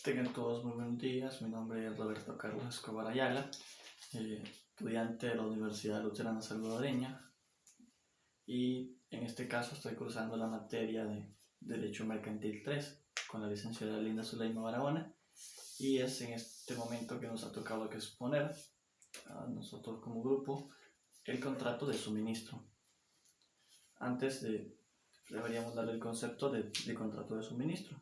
Tengan todos muy buenos días, mi nombre es Roberto Carlos Escobar Ayala, estudiante de la Universidad Luterana Salvadoreña, y en este caso estoy cursando la materia de Derecho Mercantil 3 con la licenciada Linda Zuleima Barahona, y es en este momento que nos ha tocado que exponer a nosotros como grupo el contrato de suministro. Deberíamos darle el concepto de contrato de suministro.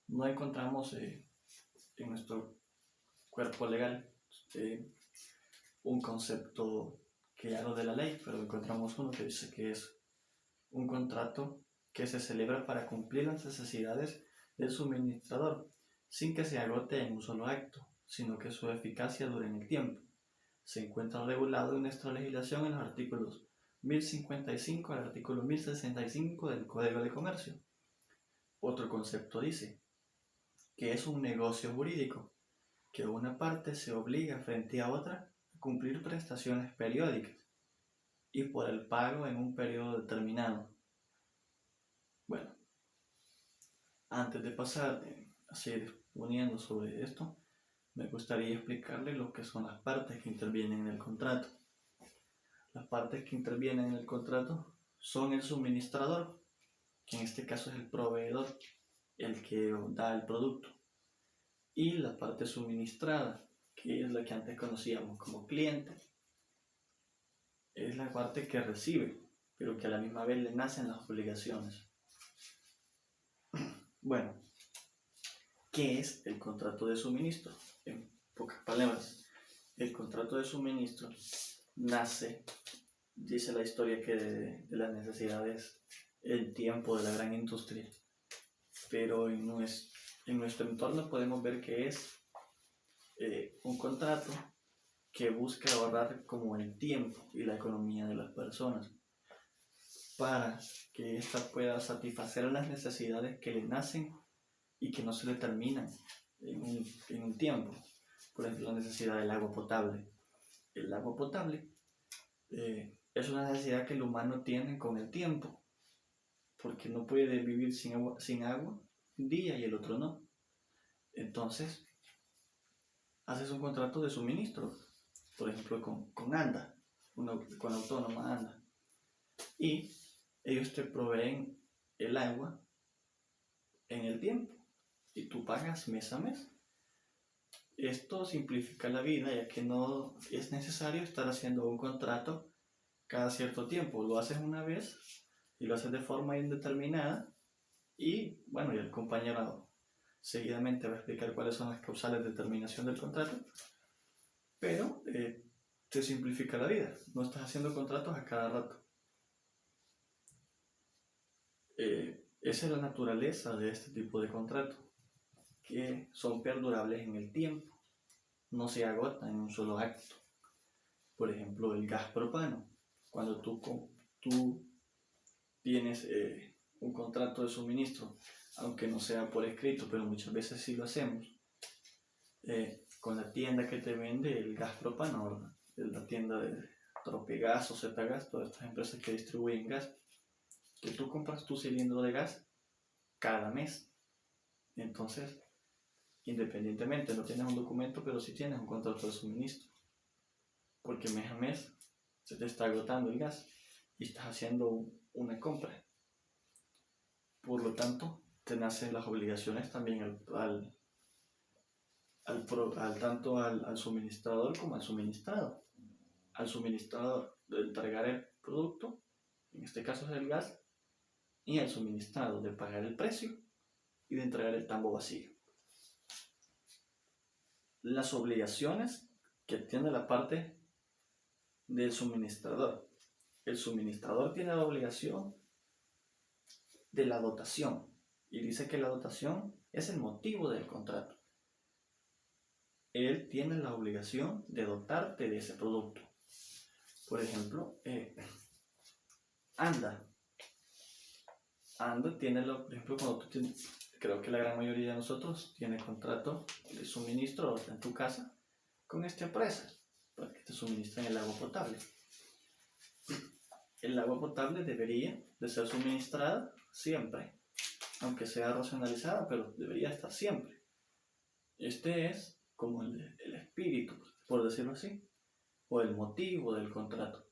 No encontramos en nuestro cuerpo legal un concepto que ya lo de la ley, pero encontramos uno que dice que es un contrato que se celebra para cumplir las necesidades del suministrador sin que se agote en un solo acto, sino que su eficacia dure en el tiempo. Se encuentra regulado en nuestra legislación en los artículos 1055 al artículo 1065 del Código de Comercio. Otro concepto dice que es un negocio jurídico, que una parte se obliga frente a otra a cumplir prestaciones periódicas y por el pago en un periodo determinado. Bueno, antes de pasar a seguir uniendo sobre esto, me gustaría explicarle lo que son las partes que intervienen en el contrato. Las partes que intervienen en el contrato son el suministrador, que en este caso es el proveedor, el que da el producto, y la parte suministrada, que es la que antes conocíamos como cliente. Es la parte que recibe, pero que a la misma vez le nacen las obligaciones. Bueno, ¿qué es el contrato de suministro? En pocas palabras, el contrato de suministro nace, dice la historia, que de las necesidades, el tiempo de la gran industria, pero en nuestro entorno podemos ver que es un contrato que busca ahorrar como el tiempo y la economía de las personas para que ésta pueda satisfacer las necesidades que le nacen y que no se le terminan en un tiempo. Por ejemplo, la necesidad del agua potable. El agua potable es una necesidad que el humano tiene con el tiempo, porque no puede vivir sin agua un día y el otro no. Entonces, haces un contrato de suministro, por ejemplo con ANDA, con Autónoma ANDA, y ellos te proveen el agua en el tiempo y tú pagas mes a mes. Esto simplifica la vida, ya que no es necesario estar haciendo un contrato cada cierto tiempo. Lo haces una vez y lo haces de forma indeterminada, y bueno, y el compañero seguidamente va a explicar cuáles son las causales de terminación del contrato, pero te simplifica la vida. No estás haciendo contratos a cada rato. Esa es la naturaleza de este tipo de contratos, que son perdurables en el tiempo, no se agotan en un solo acto. Por ejemplo, el gas propano. Cuando tú tienes un contrato de suministro, aunque no sea por escrito, pero muchas veces sí lo hacemos, con la tienda que te vende el gas propano, ¿verdad? La tienda de Tropegas o Zetagas, todas estas empresas que distribuyen gas, que tú compras tu cilindro de gas cada mes. Entonces, independientemente, no tienes un documento, pero sí tienes un contrato de suministro, porque mes a mes se te está agotando el gas y estás haciendo una compra. Por lo tanto, te nacen las obligaciones también tanto al suministrador como al suministrado. Al suministrador de entregar el producto, en este caso es el gas, y al suministrado de pagar el precio y de entregar el tambo vacío. Las obligaciones que tiene la parte del suministrador. El suministrador tiene la obligación de la dotación, y dice que la dotación es el motivo del contrato. Él tiene la obligación de dotarte de ese producto. Por ejemplo, ANDA tiene, por ejemplo, cuando tú tienes, creo que la gran mayoría de nosotros tiene contrato de suministro en tu casa con esta empresa para que te suministren el agua potable. El agua potable debería de ser suministrada siempre, aunque sea racionalizada, pero debería estar siempre. Este es como el espíritu, por decirlo así, o el motivo del contrato,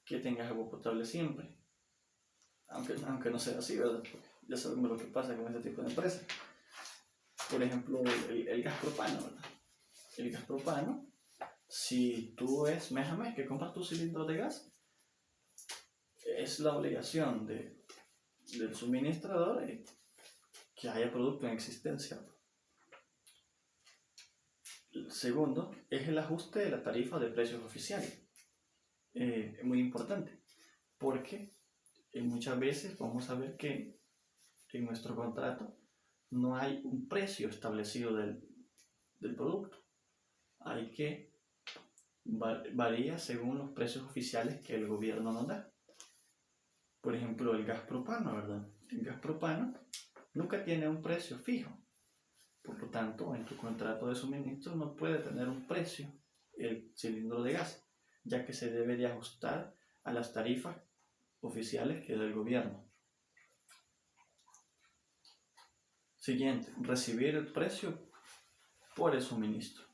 que tengas agua potable siempre, aunque no sea así, ¿verdad? Ya sabemos lo que pasa con este tipo de empresas. Por ejemplo, el gas propano, ¿verdad? El gas propano, si tú es mes a mes que compras tu cilindro de gas, es la obligación del suministrador que haya producto en existencia. El segundo es el ajuste de la tarifa de precios oficiales. Es muy importante porque muchas veces vamos a ver que en nuestro contrato no hay un precio establecido del producto. Hay que varía según los precios oficiales que el gobierno nos da. Por ejemplo, el gas propano, ¿verdad? El gas propano nunca tiene un precio fijo. Por lo tanto, en tu contrato de suministro no puede tener un precio el cilindro de gas, ya que se debe de ajustar a las tarifas oficiales que da el gobierno. Siguiente, recibir el precio por el suministro.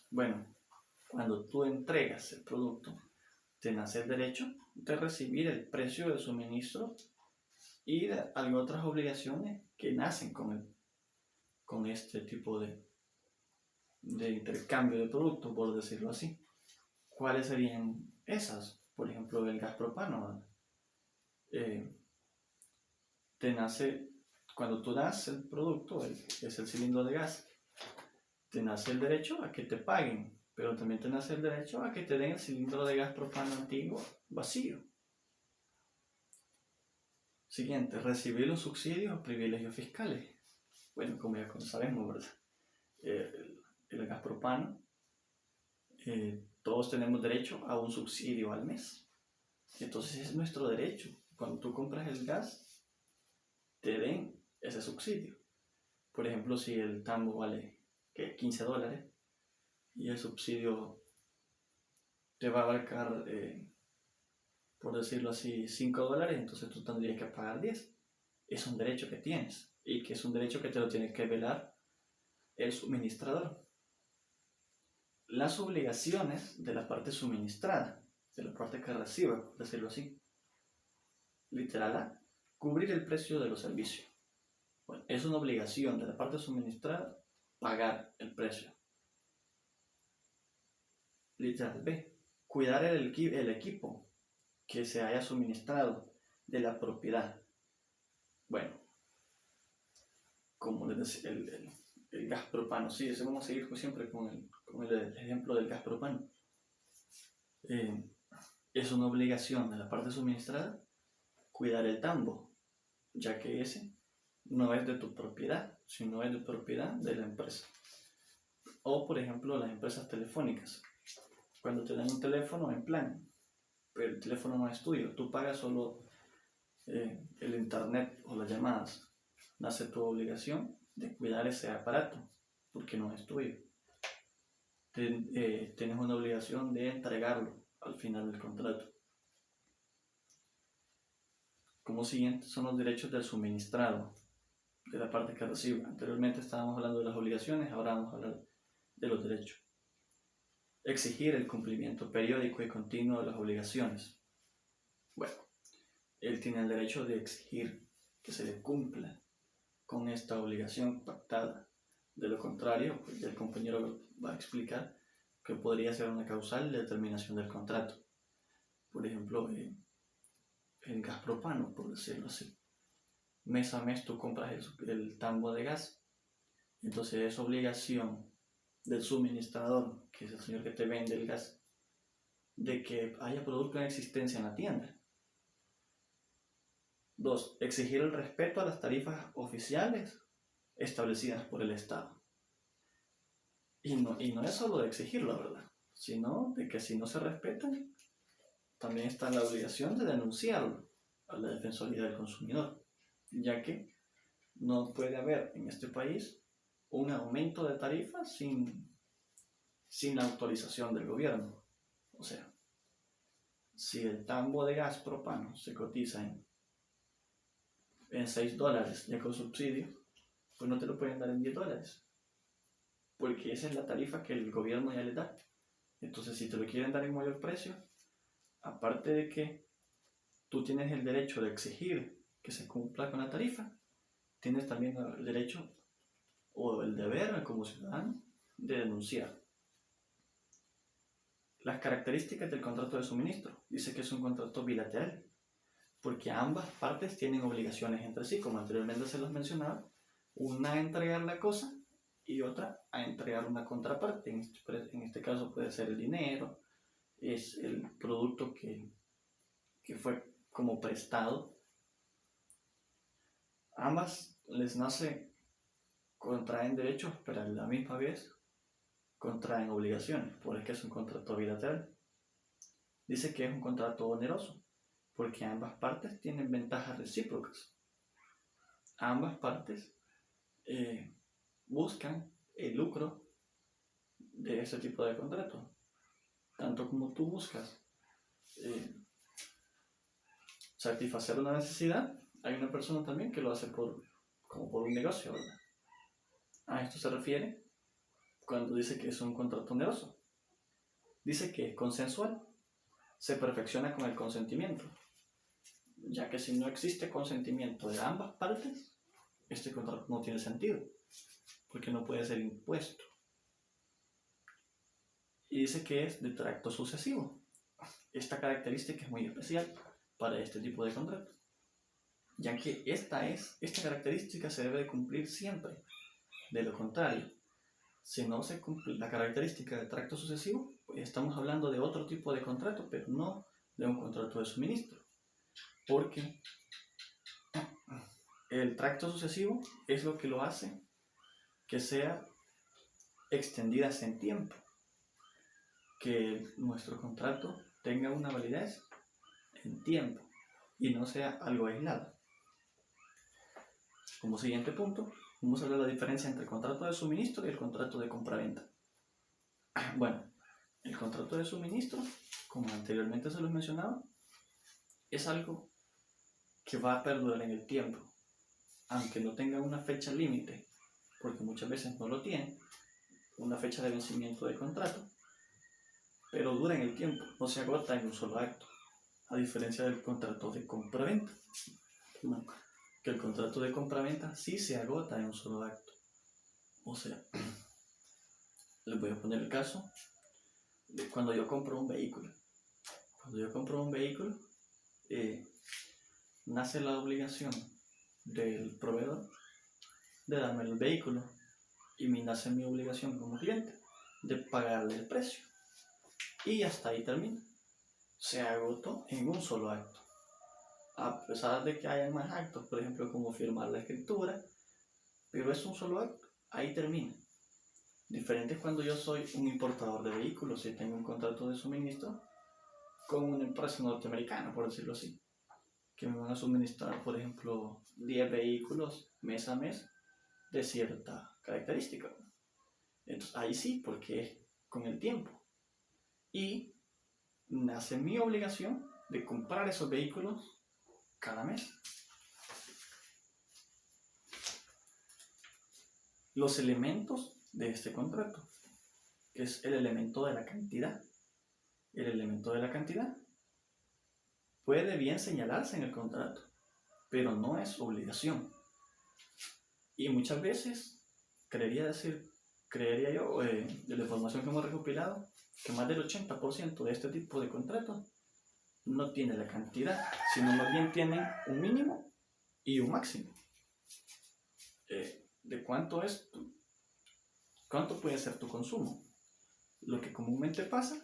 Bueno, cuando tú entregas el producto, te nace el derecho de recibir el precio del suministro y de otras obligaciones que nacen con este tipo de intercambio de productos, por decirlo así. ¿Cuáles serían esas? Por ejemplo, el gas propano. Te nace, cuando tú das el producto, es el cilindro de gas, te nace el derecho a que te paguen, pero también te nace el derecho a que te den el cilindro de gas propano antiguo vacío. Siguiente, recibir los subsidios o privilegios fiscales. Bueno, como ya sabemos, ¿verdad? El gas propano, todos tenemos derecho a un subsidio al mes. Entonces es nuestro derecho. Cuando tú compras el gas, te den ese subsidio. Por ejemplo, si el tambo vale $15 y el subsidio te va a abarcar, por decirlo así, $5, entonces tú tendrías que pagar 10. Es un derecho que tienes y que es un derecho que te lo tiene que velar el suministrador. Las obligaciones de la parte suministrada, de la parte que reciba, por decirlo así. Literal A, cubrir el precio de los servicios. Bueno, es una obligación de la parte suministrada pagar el precio. Literal B, cuidar el equipo que se haya suministrado de la propiedad. Bueno, como les decía, el gas propano, sí, eso vamos a seguir siempre con el ejemplo del gas propano. Es una obligación de la parte suministrada cuidar el tambo, ya que ese no es de tu propiedad, sino es de propiedad de la empresa. O, por ejemplo, las empresas telefónicas. Cuando te dan un teléfono en plan, pero el teléfono no es tuyo, tú pagas solo el internet o las llamadas. Nace tu obligación de cuidar ese aparato, porque no es tuyo. Tienes una obligación de entregarlo al final del contrato. Como siguiente son los derechos del suministrado, de la parte que recibe. Anteriormente estábamos hablando de las obligaciones, ahora vamos a hablar de los derechos. Exigir el cumplimiento periódico y continuo de las obligaciones. Bueno, él tiene el derecho de exigir que se le cumpla con esta obligación pactada. De lo contrario, pues el compañero va a explicar que podría ser una causal de terminación del contrato. Por ejemplo, el gas propano, por decirlo así. Mes a mes tú compras el tambo de gas, entonces es obligación del suministrador, que es el señor que te vende el gas, de que haya producto en existencia en la tienda. 2. Exigir el respeto a las tarifas oficiales establecidas por el Estado. Y no es solo de exigirlo, ¿verdad? Sino de que si no se respetan, también está la obligación de denunciarlo a la Defensoría del Consumidor, ya que no puede haber en este país un aumento de tarifas sin la autorización del gobierno. O sea, si el tambo de gas propano se cotiza en $6 ya con subsidio, pues no te lo pueden dar en $10. porque esa es la tarifa que el gobierno ya les da. Entonces, si te lo quieren dar en mayor precio, aparte de que tú tienes el derecho de exigir que se cumpla con la tarifa, tienes también el derecho o el deber como ciudadano de denunciar. Las características del contrato de suministro. Dice que es un contrato bilateral, porque ambas partes tienen obligaciones entre sí, como anteriormente se los mencionaba, una a entregar la cosa y otra a entregar una contraparte. En este caso puede ser el dinero, es el producto que fue como prestado. Ambas les nace, contraen derechos, pero a la misma vez contraen obligaciones, por eso es un contrato bilateral. Dice que es un contrato oneroso, porque ambas partes tienen ventajas recíprocas. Ambas partes buscan el lucro de ese tipo de contrato. Tanto como tú buscas satisfacer una necesidad, hay una persona también que lo hace como por un negocio, ¿verdad? A esto se refiere cuando dice que es un contrato oneroso. Dice que es consensual, se perfecciona con el consentimiento, ya que si no existe consentimiento de ambas partes, este contrato no tiene sentido, porque no puede ser impuesto. Y dice que es de tracto sucesivo. Esta característica es muy especial para este tipo de contrato, ya que esta característica se debe de cumplir siempre. De lo contrario, si no se cumple la característica de tracto sucesivo, pues estamos hablando de otro tipo de contrato, pero no de un contrato de suministro, porque el tracto sucesivo es lo que lo hace que sea extendidas en tiempo, que nuestro contrato tenga una validez en tiempo y no sea algo aislado. Como siguiente punto, vamos a ver la diferencia entre el contrato de suministro y el contrato de compraventa. Bueno, el contrato de suministro, como anteriormente se los mencionaba, es algo que va a perdurar en el tiempo, aunque no tenga una fecha límite, porque muchas veces no lo tiene, una fecha de vencimiento de contrato, pero dura en el tiempo, no se agota en un solo acto, a diferencia del contrato de compraventa. Bueno, que el contrato de compraventa sí se agota en un solo acto. O sea, les voy a poner el caso de cuando yo compro un vehículo. Cuando yo compro un vehículo, nace la obligación del proveedor de darme el vehículo y me nace mi obligación como cliente de pagarle el precio. Y hasta ahí termina. Se agotó en un solo acto. A pesar de que hayan más actos, por ejemplo, como firmar la escritura, pero es un solo acto, ahí termina. Diferente es cuando yo soy un importador de vehículos y tengo un contrato de suministro con una empresa norteamericana, por decirlo así, que me van a suministrar, por ejemplo, 10 vehículos mes a mes de cierta característica. Entonces, ahí sí, porque es con el tiempo. Y nace mi obligación de comprar esos vehículos cada mes. Los elementos de este contrato, que es el elemento de la cantidad. El elemento de la cantidad puede bien señalarse en el contrato, pero no es obligación. Y muchas veces, creería yo, de la información que hemos recopilado, que más del 80% de este tipo de contratos no tiene la cantidad, sino más bien tienen un mínimo y un máximo. De cuánto puede ser tu consumo. Lo que comúnmente pasa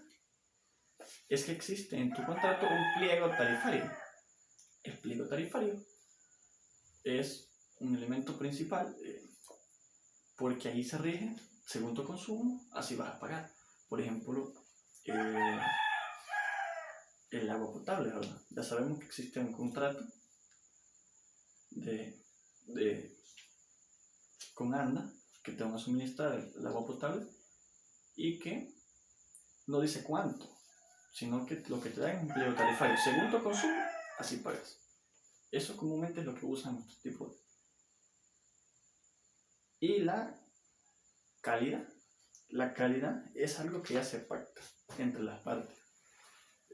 es que existe en tu contrato un pliego tarifario. El pliego tarifario es un elemento principal porque ahí se rige, según tu consumo, así vas a pagar. Por ejemplo, el agua potable, ¿verdad? Ya sabemos que existe un contrato con ANDA que te van a suministrar el agua potable y que no dice cuánto, sino que lo que te da es un pliego tarifario. Según tu consumo, así pagas. Eso comúnmente es lo que usan estos tipos. Y la calidad La calidad es algo que ya se pacta entre las partes.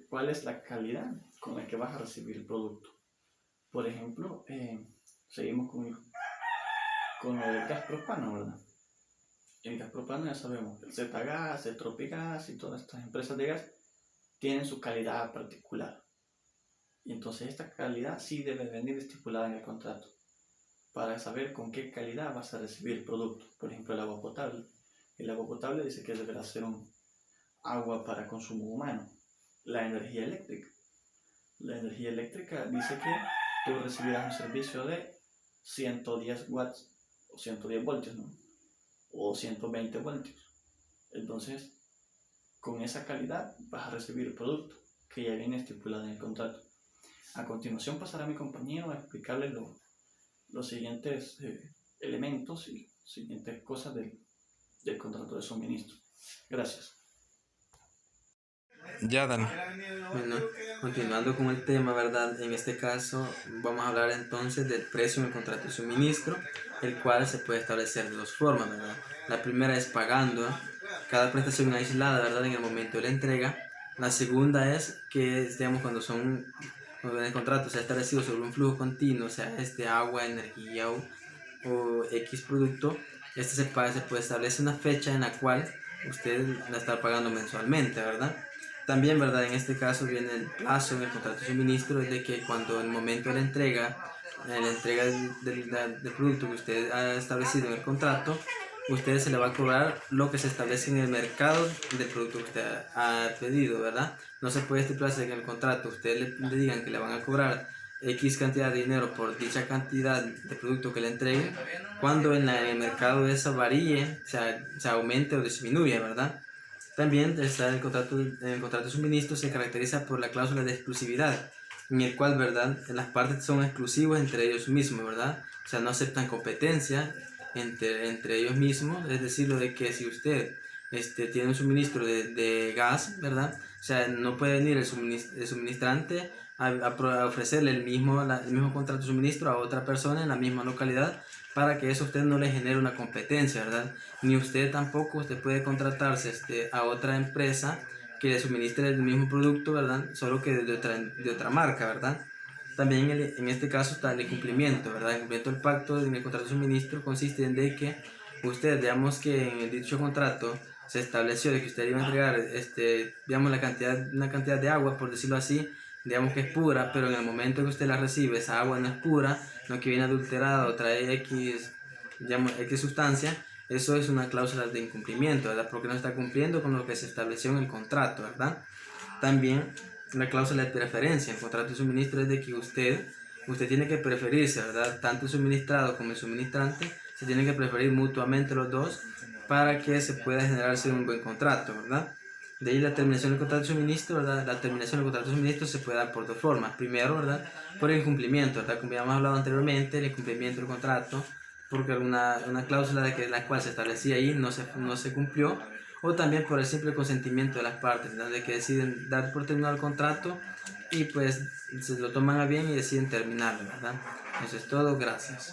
¿Cuál es la calidad con la que vas a recibir el producto? Por ejemplo, seguimos con lo del gas propano, ¿verdad? El gas propano ya sabemos, el ZGas, el Tropigas y todas estas empresas de gas tienen su calidad particular. Y entonces esta calidad sí debe venir estipulada en el contrato para saber con qué calidad vas a recibir el producto. Por ejemplo, el agua potable. El agua potable dice que deberá ser un agua para consumo humano. La energía eléctrica. La energía eléctrica dice que tú recibirás un servicio de 110 watts o 110 voltios, ¿no? O 120 voltios. Entonces, con esa calidad vas a recibir el producto que ya viene estipulado en el contrato. A continuación pasará mi compañero a explicarles los siguientes elementos y siguientes cosas del contrato de suministro. Gracias. Ya, Dani. Bueno, continuando con el tema, ¿verdad? En este caso vamos a hablar entonces del precio en el contrato de suministro, el cual se puede establecer de dos formas, ¿verdad? La primera es pagando cada prestación aislada, ¿verdad? En el momento de la entrega. La segunda es que, digamos, cuando el contrato se ha establecido sobre un flujo continuo, o sea, agua, energía o X producto, se puede establecer una fecha en la cual usted la está pagando mensualmente, ¿verdad? También, ¿verdad? En este caso viene el plazo en el contrato de suministro, es de que cuando el momento de la entrega del producto que usted ha establecido en el contrato, usted se le va a cobrar lo que se establece en el mercado del producto que usted ha pedido, ¿verdad? No se puede estipularse en el contrato, usted le digan que le van a cobrar X cantidad de dinero por dicha cantidad de producto que le entreguen, cuando en el mercado eso varíe, se aumente o disminuya, ¿verdad? También está el contrato de suministro, se caracteriza por la cláusula de exclusividad, en el cual, ¿verdad?, las partes son exclusivos entre ellos mismos, ¿verdad? O sea, no aceptan competencia entre ellos mismos, es decir, lo de que si usted tiene un suministro de gas, ¿verdad? O sea, no puede venir el suministrante a ofrecerle el mismo contrato de suministro a otra persona en la misma localidad, para que eso a usted no le genere una competencia, ¿verdad? Ni usted tampoco, usted puede contratarse a otra empresa que le suministre el mismo producto, ¿verdad? Solo que de otra marca, ¿verdad? También en este caso está el incumplimiento, ¿verdad? El cumplimiento del pacto en el contrato de suministro consiste en de que usted, digamos que en el dicho contrato se estableció de que usted iba a entregar, digamos, una cantidad de agua, por decirlo así, digamos que es pura, pero en el momento que usted la recibe, esa agua no es pura, no que viene adulterada o trae X sustancia. Eso es una cláusula de incumplimiento, ¿verdad? Porque no está cumpliendo con lo que se estableció en el contrato, ¿verdad? También la cláusula de preferencia. El contrato de suministro es de que usted tiene que preferirse, ¿verdad? Tanto el suministrado como el suministrante se tienen que preferir mutuamente los dos para que se pueda generarse un buen contrato, ¿verdad? De ahí la terminación del contrato de suministro, ¿verdad? La terminación del contrato de suministro se puede dar por dos formas. Primero, ¿verdad?, por el incumplimiento, ¿verdad? Como ya hemos hablado anteriormente, el incumplimiento del contrato, porque una cláusula de la cual se establecía ahí no se cumplió, o también por el simple consentimiento de las partes, ¿verdad?, de que deciden dar por terminado el contrato y pues se lo toman a bien y deciden terminarlo, ¿verdad? Eso es todo, gracias.